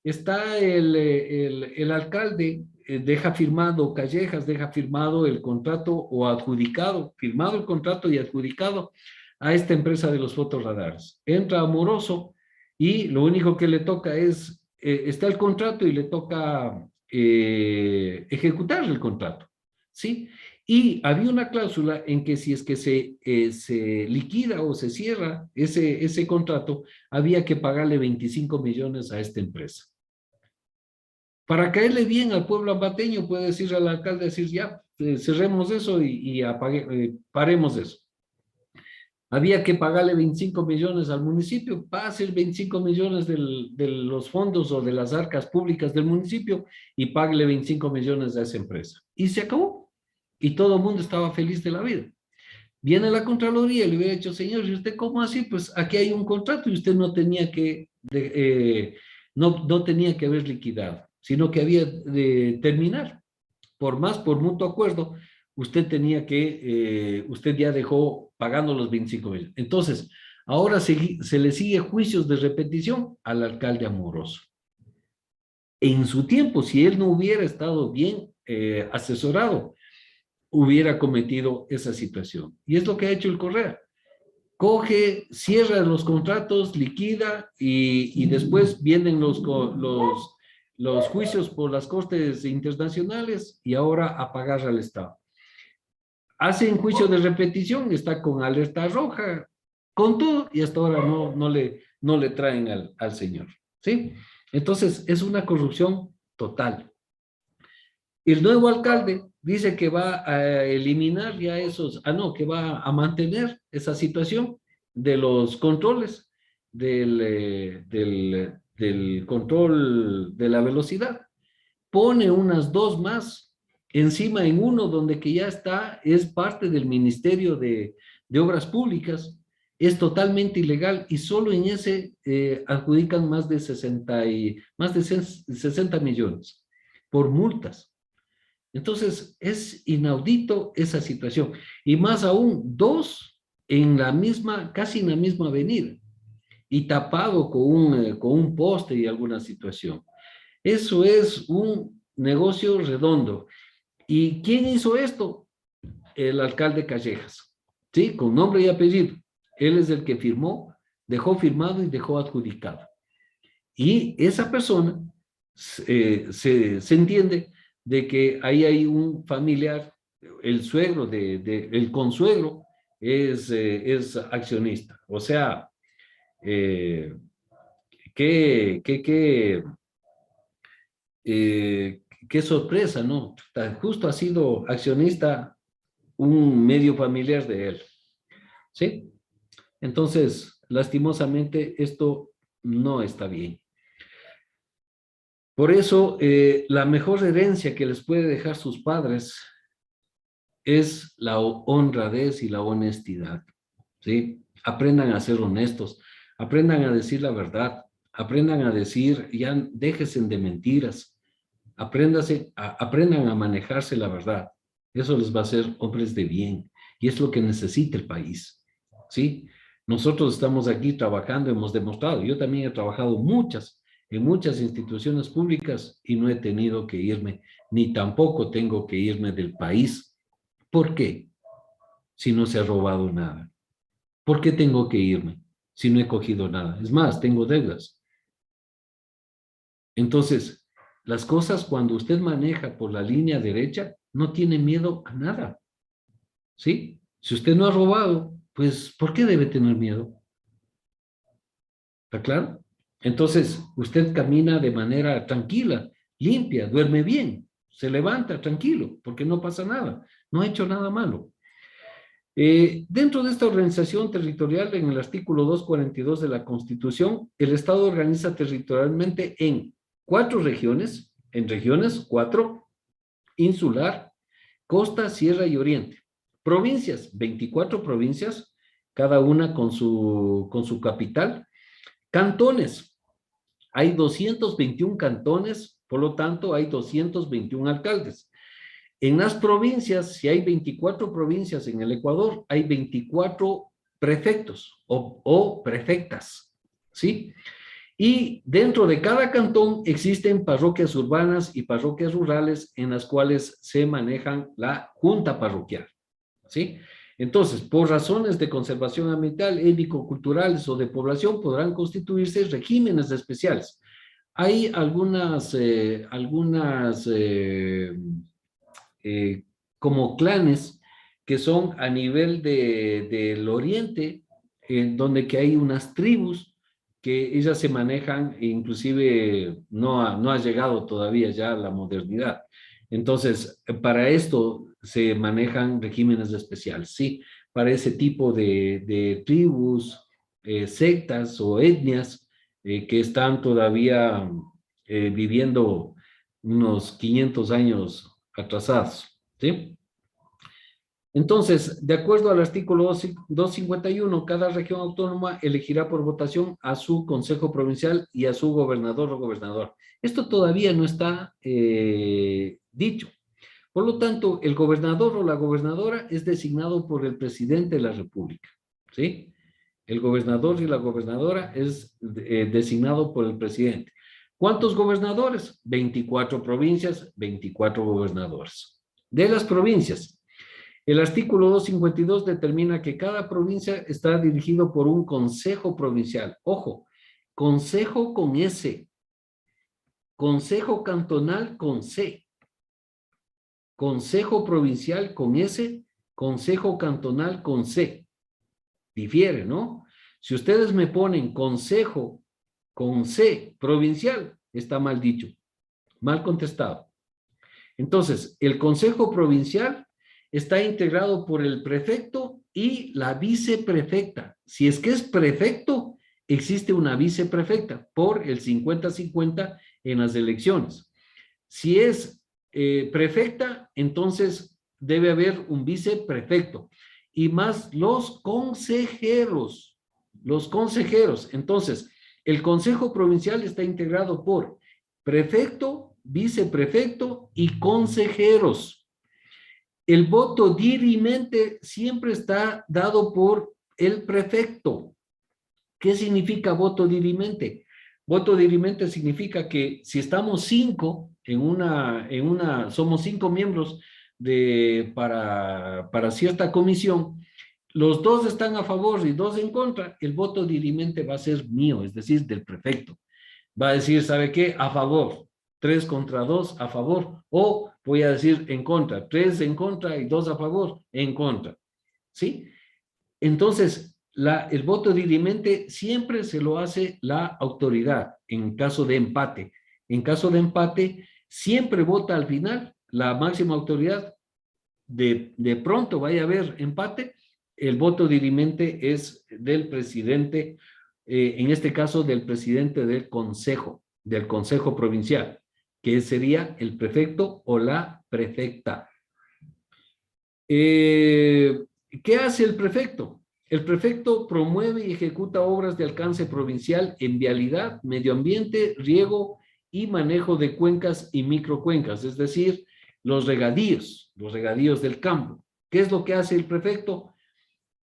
está el alcalde, deja firmado, Callejas deja firmado el contrato o adjudicado, firmado el contrato y adjudicado a esta empresa de los fotorradares. Entra Amoroso y lo único que le toca es, está el contrato y le toca ejecutar el contrato, ¿sí? Y había una cláusula en que si es que se liquida o se cierra ese contrato, había que pagarle 25 millones a esta empresa. Para caerle bien al pueblo ambateño, puede decir al alcalde, decir ya, cerremos eso y paremos eso. Había que pagarle 25 millones al municipio, pase 25 millones de los fondos o de las arcas públicas del municipio y páguele 25 millones a esa empresa. Y se acabó. Y todo el mundo estaba feliz de la vida. Viene la Contraloría y le hubiera dicho, señor, ¿y usted cómo así? Pues aquí hay un contrato y usted no tenía que, no tenía que haber liquidado, sino que había de terminar. Por mutuo acuerdo, usted tenía que, usted ya dejó pagando los 25 millones. Entonces, ahora se le sigue juicios de repetición al alcalde Amoroso. En su tiempo, si él no hubiera estado bien asesorado, hubiera cometido esa situación. Y es lo que ha hecho el Correa. Coge, cierra los contratos, liquida y después vienen los juicios por las cortes internacionales y ahora a pagar al Estado. Hacen juicio de repetición, está con alerta roja, con todo, y hasta ahora no le traen al señor, ¿sí? Entonces, es una corrupción total. El nuevo alcalde dice que va a eliminar ya esos, que va a mantener esa situación de los controles, del control de la velocidad. Pone unas 2 más encima en uno donde que ya está, es parte del Ministerio de Obras Públicas, es totalmente ilegal y solo en ese adjudican más de 60 millones por multas. Entonces, es inaudito esa situación. Y más aún, 2 en la misma, casi en la misma avenida, y tapado con un poste y alguna situación. Eso es un negocio redondo. ¿Y quién hizo esto? El alcalde Callejas, ¿sí? Con nombre y apellido. Él es el que firmó, dejó firmado y dejó adjudicado. Y esa persona se entiende de que ahí hay un familiar, el suegro, el consuegro es accionista. O sea, qué sorpresa, ¿no? Justo ha sido accionista un medio familiar de él, ¿sí? Entonces, lastimosamente, esto no está bien. Por eso, la mejor herencia que les puede dejar sus padres es la honradez y la honestidad, ¿sí? Aprendan a ser honestos, aprendan a decir la verdad, aprendan a decir, ya déjense de mentiras, aprendan a manejarse la verdad. Eso les va a hacer hombres de bien y es lo que necesita el país, ¿sí? Nosotros estamos aquí trabajando, hemos demostrado, yo también he trabajado en muchas instituciones públicas y no he tenido que irme, ni tampoco tengo que irme del país. ¿Por qué? Si no se ha robado nada. ¿Por qué tengo que irme si no he cogido nada? Es más, tengo deudas. Entonces, las cosas cuando usted maneja por la línea derecha, no tiene miedo a nada. ¿Sí? Si usted no ha robado, pues, ¿por qué debe tener miedo? ¿Está claro? Entonces, usted camina de manera tranquila, limpia, duerme bien, se levanta tranquilo, porque no pasa nada, no ha hecho nada malo. Dentro de esta organización territorial, en el artículo 242 de la Constitución, el Estado organiza territorialmente en 4 regiones, 4, insular, costa, sierra y oriente. Provincias, 24 provincias, cada una con su capital. Cantones, hay 221 cantones, por lo tanto hay 221 alcaldes. En las provincias, si hay 24 provincias en el Ecuador, hay 24 prefectos o prefectas, ¿sí? Y dentro de cada cantón existen parroquias urbanas y parroquias rurales en las cuales se manejan la junta parroquial, ¿sí? Entonces, por razones de conservación ambiental, étnico-culturales o de población, podrán constituirse regímenes especiales. Hay algunas como clanes que son a nivel del oriente, en donde que hay unas tribus que ellas se manejan, e inclusive no ha llegado todavía ya la modernidad. Entonces, para esto se manejan regímenes especiales, ¿sí? Para ese tipo de tribus, sectas o etnias que están todavía viviendo unos 500 años atrasados, ¿sí? Entonces, de acuerdo al artículo 251, cada región autónoma elegirá por votación a su consejo provincial y a su gobernador o gobernadora. Esto todavía no está dicho. Por lo tanto, el gobernador o la gobernadora es designado por el presidente de la República, ¿sí? El gobernador y la gobernadora es designado por el presidente. ¿Cuántos gobernadores? 24 provincias, 24 gobernadores. De las provincias, El artículo 252 determina que cada provincia está dirigido por un consejo provincial. Ojo, consejo con S, consejo cantonal con C, consejo provincial con S, consejo cantonal con C. Difiere, ¿no? Si ustedes me ponen consejo con C provincial, está mal dicho, mal contestado. Entonces, el consejo provincial está integrado por el prefecto y la viceprefecta. Si es que es prefecto, existe una viceprefecta por el 50-50 en las elecciones. Si es prefecta, entonces debe haber un viceprefecto y más los consejeros. Los consejeros. Entonces, el consejo provincial está integrado por prefecto, viceprefecto y consejeros. El voto dirimente siempre está dado por el prefecto. ¿Qué significa voto dirimente? Voto dirimente significa que si estamos 5 somos 5 miembros para cierta comisión, los 2 están a favor y 2 en contra, el voto dirimente va a ser mío, es decir, del prefecto. Va a decir, ¿sabe qué? A favor. 3 contra 2 a favor. O voy a decir en contra. 3 en contra y 2 a favor, en contra. ¿Sí? Entonces, el voto dirimente siempre se lo hace la autoridad en caso de empate. En caso de empate, siempre vota al final la máxima autoridad. De pronto vaya a haber empate, el voto dirimente es del presidente, en este caso del presidente del consejo provincial, que sería el prefecto o la prefecta. ¿Qué hace el prefecto? El prefecto promueve y ejecuta obras de alcance provincial en vialidad, medio ambiente, riego y manejo de cuencas y microcuencas, es decir, los regadíos del campo. ¿Qué es lo que hace el prefecto?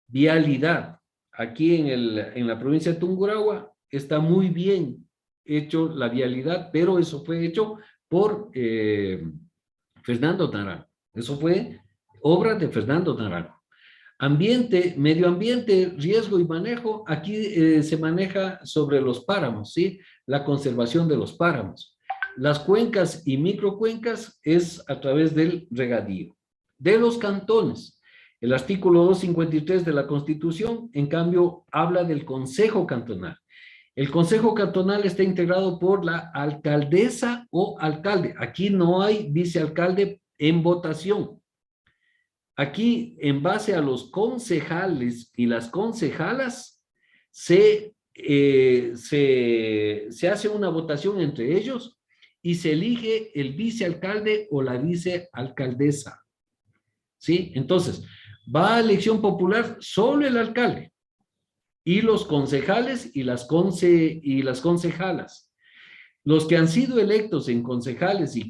Vialidad. Aquí en la provincia de Tungurahua está muy bien hecho la vialidad, pero eso fue hecho por Fernando Naranjo. Eso fue obra de Fernando Naranjo. Ambiente, medio ambiente, riesgo y manejo, aquí se maneja sobre los páramos, ¿sí? La conservación de los páramos. Las cuencas y microcuencas es a través del regadío. De los cantones, el artículo 253 de la Constitución, en cambio, habla del Consejo Cantonal. El Consejo Cantonal está integrado por la alcaldesa o alcalde. Aquí no hay vicealcalde en votación. Aquí, en base a los concejales y las concejalas, se hace una votación entre ellos y se elige el vicealcalde o la vicealcaldesa. ¿Sí? Entonces, va a elección popular solo el alcalde y los concejales y las concejalas. Los que han sido electos en concejales y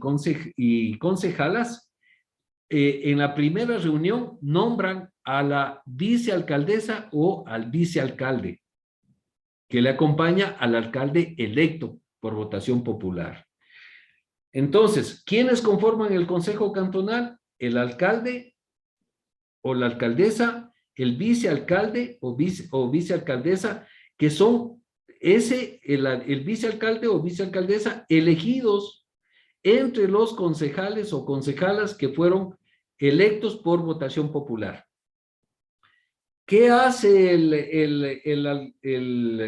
concejalas, en la primera reunión nombran a la vicealcaldesa o al vicealcalde, que le acompaña al alcalde electo por votación popular. Entonces, ¿quiénes conforman el Consejo Cantonal? El alcalde o la alcaldesa, el vicealcalde o vicealcaldesa, que son el vicealcalde o vicealcaldesa elegidos entre los concejales o concejalas que fueron electos por votación popular. ¿Qué hace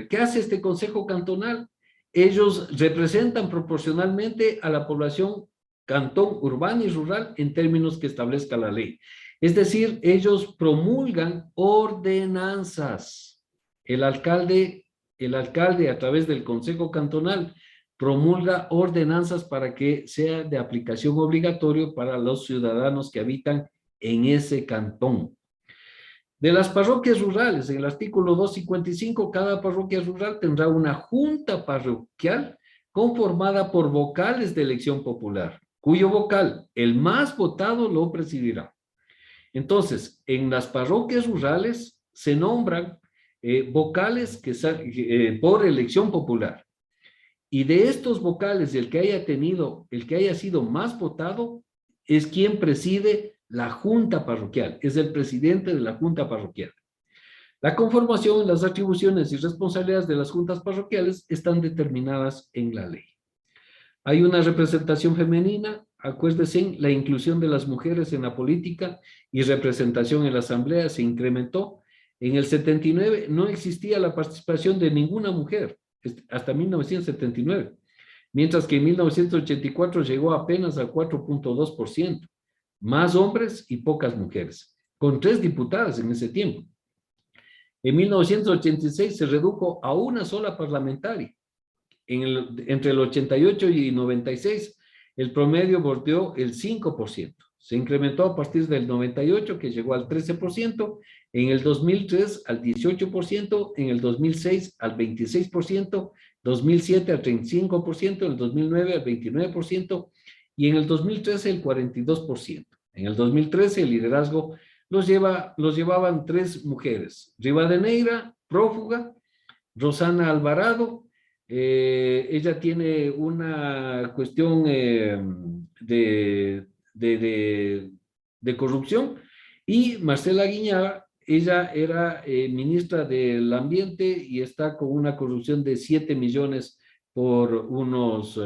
qué hace este Consejo Cantonal? Ellos representan proporcionalmente a la población cantón urbana y rural en términos que establezca la ley. Es decir, ellos promulgan ordenanzas. El alcalde a través del Consejo Cantonal promulga ordenanzas para que sea de aplicación obligatoria para los ciudadanos que habitan en ese cantón. De las parroquias rurales, en el artículo 255, cada parroquia rural tendrá una junta parroquial conformada por vocales de elección popular, cuyo vocal, el más votado, lo presidirá. Entonces, en las parroquias rurales se nombran vocales por elección popular. Y de estos vocales, el que haya sido más votado, es quien preside la junta parroquial, es el presidente de la junta parroquial. La conformación, las atribuciones y responsabilidades de las juntas parroquiales están determinadas en la ley. Hay una representación femenina, acuérdense, la inclusión de las mujeres en la política y representación en la asamblea se incrementó. En el 79 no existía la participación de ninguna mujer, hasta 1979, mientras que en 1984 llegó apenas al 4.2%, más hombres y pocas mujeres, con 3 diputadas en ese tiempo. En 1986 se redujo a una sola parlamentaria. Entre el 88 y 96, el promedio bordeó el 5%. Se incrementó a partir del 98, que llegó al 13%, en el 2003 al 18%, en el 2006 al 26%, 2007 al 35%, en el 2009 al 29% y en el 2013 el 42%. En el 2013 el liderazgo los llevaban 3 mujeres: Rivadeneira, prófuga; Rosana Alvarado, ella tiene una cuestión de corrupción; y Marcela Guiñaga, ella era ministra del Ambiente y está con una corrupción de 7 millones por unos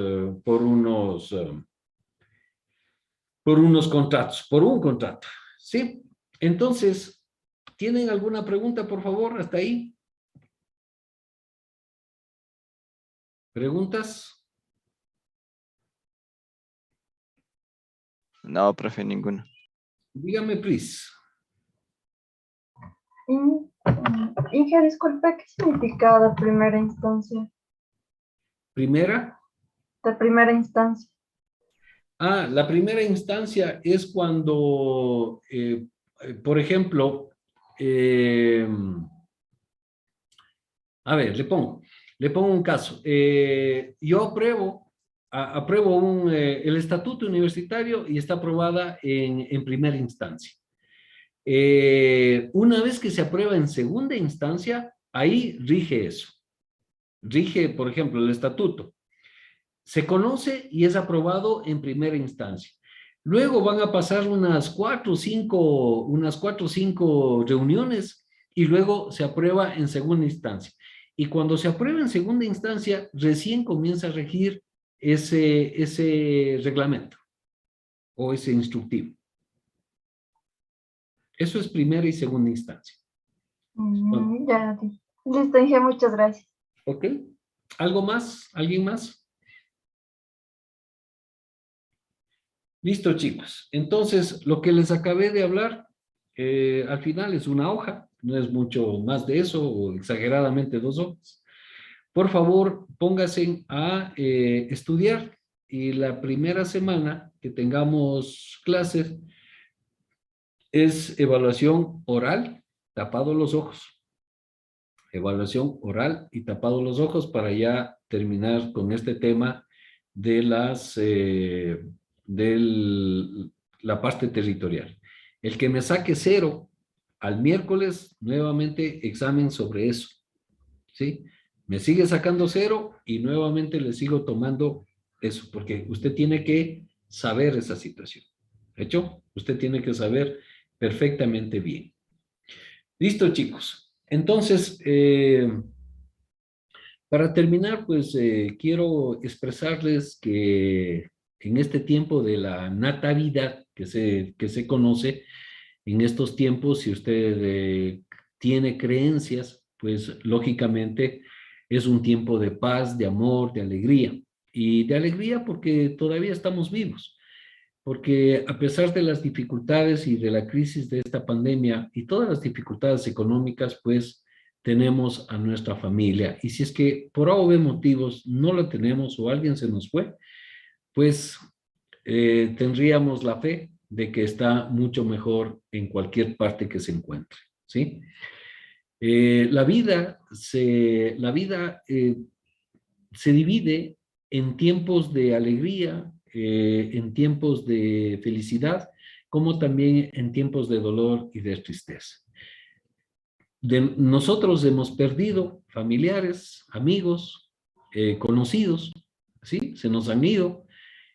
contratos, por un contrato, ¿sí? Entonces, ¿tienen alguna pregunta, por favor, hasta ahí? ¿Preguntas? No, profe, ninguno. Dígame, please. Inge, disculpe, ¿qué significa de primera instancia? ¿Primera? De primera instancia. La primera instancia es cuando, por ejemplo, a ver, le pongo un caso. Yo apruebo el estatuto universitario y está aprobada en primera instancia. Una vez que se aprueba en segunda instancia, ahí rige eso. Rige, por ejemplo, el estatuto. Se conoce y es aprobado en primera instancia. Luego van a pasar unas 4 o 5 reuniones y luego se aprueba en segunda instancia. Y cuando se aprueba en segunda instancia, recién comienza a regir ese reglamento o ese instructivo. Eso es primera y segunda instancia. Ya, listo, Inge, muchas gracias. ¿Ok? ¿Algo más? ¿Alguien más? Listo, chicos. Entonces, lo que les acabé de hablar, al final es una hoja, no es mucho más de eso, o exageradamente 2 hojas. Por favor, pónganse a estudiar, y la primera semana que tengamos clases es evaluación oral, tapado los ojos. Evaluación oral y tapado los ojos, para ya terminar con este tema de la parte territorial. El que me saque 0 al miércoles, nuevamente examen sobre eso, ¿sí? Me sigue sacando 0 y nuevamente le sigo tomando eso, porque usted tiene que saber esa situación. ¿Hecho? Usted tiene que saber perfectamente bien. Listo, chicos. Entonces, para terminar, pues quiero expresarles que en este tiempo de la natividad que se conoce, en estos tiempos, si usted tiene creencias, pues lógicamente es un tiempo de paz, de amor, de alegría. Y de alegría porque todavía estamos vivos. Porque a pesar de las dificultades y de la crisis de esta pandemia y todas las dificultades económicas, pues tenemos a nuestra familia. Y si es que por A o B motivos no la tenemos o alguien se nos fue, pues tendríamos la fe de que está mucho mejor en cualquier parte que se encuentre, ¿sí? La vida se divide en tiempos de alegría, en tiempos de felicidad, como también en tiempos de dolor y de tristeza. Nosotros hemos perdido familiares, amigos, conocidos, ¿sí? Se nos han ido.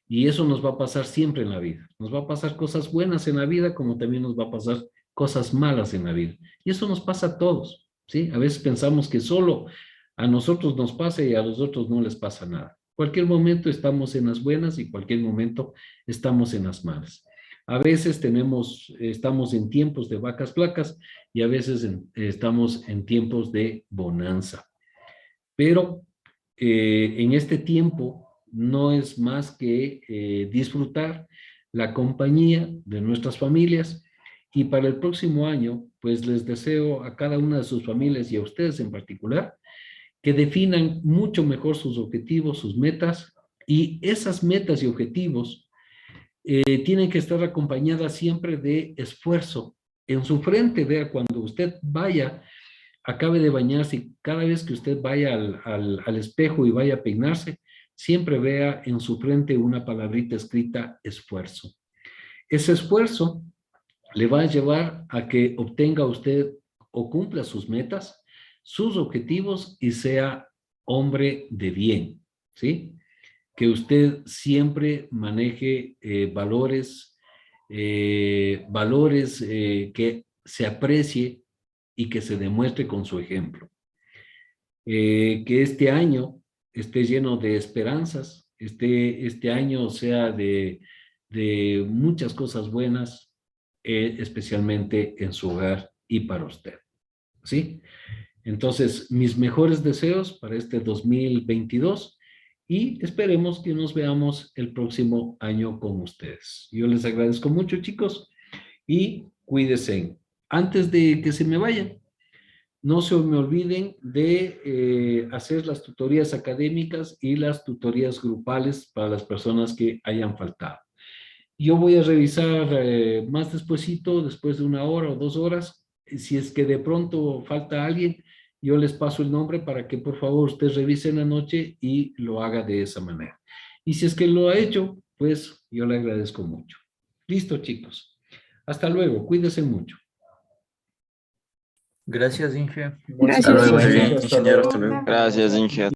Y eso nos va a pasar siempre en la vida. Nos va a pasar cosas buenas en la vida, como también nos va a pasar cosas malas en la vida. Y eso nos pasa a todos, ¿sí? A veces pensamos que solo a nosotros nos pasa y a los otros no les pasa nada. Cualquier momento estamos en las buenas y cualquier momento estamos en las malas. A veces estamos en tiempos de vacas flacas y a veces estamos en tiempos de bonanza. Pero en este tiempo no es más que disfrutar la compañía de nuestras familias, y para el próximo año, pues les deseo a cada una de sus familias y a ustedes en particular que definan mucho mejor sus objetivos, sus metas, y esas metas y objetivos tienen que estar acompañadas siempre de esfuerzo. En su frente, vea, cuando usted vaya, acabe de bañarse, y cada vez que usted vaya al espejo y vaya a peinarse, siempre vea en su frente una palabrita escrita: esfuerzo. Ese esfuerzo le va a llevar a que obtenga usted o cumpla sus metas, sus objetivos, y sea hombre de bien, ¿sí? Que usted siempre maneje valores que se aprecie y que se demuestre con su ejemplo. Que este año esté lleno de esperanzas, este año sea de muchas cosas buenas, especialmente en su hogar y para usted, ¿sí? Entonces, mis mejores deseos para este 2022, y esperemos que nos veamos el próximo año con ustedes. Yo les agradezco mucho, chicos, y cuídense. Antes de que se me vayan, no se me olviden de hacer las tutorías académicas y las tutorías grupales para las personas que hayan faltado. Yo voy a revisar más despuesito, después de 1 hora o 2 horas. Si es que de pronto falta alguien, yo les paso el nombre para que por favor usted revise en la noche y lo haga de esa manera. Y si es que lo ha hecho, pues yo le agradezco mucho. Listo, chicos. Hasta luego. Cuídense mucho. Gracias, Inge. Gracias. Hasta luego, Gracias, Inge. Inge. Hasta Ingeniero, luego. hasta luego. Gracias, Inge.